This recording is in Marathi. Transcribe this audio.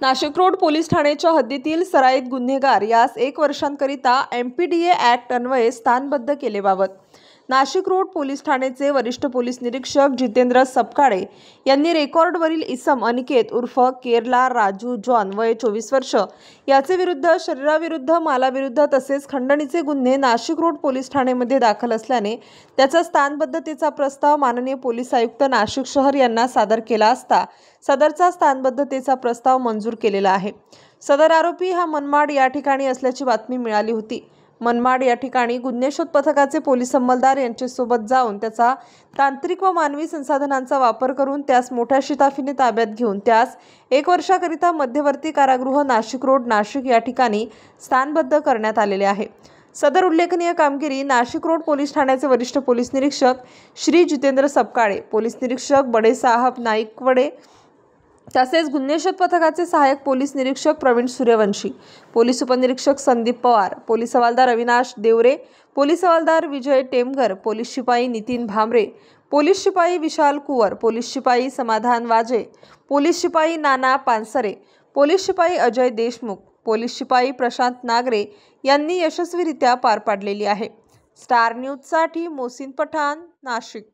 नाशिक रोड पोलीस ठाण्याच्या हद्दीतील सराईत गुन्हेगार यास 1 वर्षांकरिता MPDA ॲक्ट अन्वये स्थानबद्ध केलेबाबत नाशिक रोड पोलीस ठाण्याचे वरिष्ठ पोलीस निरीक्षक जितेंद्र सपकाळे यांनी रेकॉर्डवरील इसम अनिकेत उर्फ केरला राजू जॉन वय 24 वर्ष याचे विरुद्ध शरीराविरुद्ध मालाविरुद्ध तसेच खंडणीचे गुन्हे नाशिक रोड पोलीस ठाण्यामध्ये दाखल असल्याने त्याचा स्थानबद्धतेचा प्रस्ताव माननीय पोलीस आयुक्त नाशिक शहर यांना सादर केला असता सदरचा स्थानबद्धतेचा प्रस्ताव मंजूर केलेला आहे। सदर आरोपी हा मनमाड या ठिकाणी असल्याची बातमी मिळाली होती। मनमाड या ठिकाणी गुन्हे शोध पथकाचे पोलीस अंमलदार यांच्यासोबत जाऊन त्याचा तांत्रिक व मानवी संसाधनांचा वापर करून त्यास मोठ्या शिताफीने ताब्यात घेऊन त्यास 1 वर्षाकरिता मध्यवर्ती कारागृह नाशिक रोड नाशिक या ठिकाणी स्थानबद्ध करण्यात आलेले आहे। सदर उल्लेखनीय कामगिरी नाशिक रोड पोलीस ठाण्याचे वरिष्ठ पोलीस निरीक्षक श्री जितेंद्र सपकाळे, पोलीस निरीक्षक बडेसाहब नाईकवडे तसेच गुन्हे शोध पथकाचे सहाय्यक पोलीस निरीक्षक प्रवीण सूर्यवंशी, पोलीस उपनिरीक्षक संदीप पवार, पोलीस हवालदार अविनाश देवरे, पोलीस हवालदार विजय टेमघर, पोलीस शिपाई नितीन भामरे, पोलीस शिपाई विशाल कुवर, पोलीस शिपाई समाधान वाजे, पोलीस शिपाई नाना पानसरे, पोलीस शिपाई अजय देशमुख, पोलीस शिपाई प्रशांत नागरे यांनी यशस्वीरित्या पार पाडलेली आहे। स्टार न्यूजसाठी मोहसिन पठाण, नाशिक।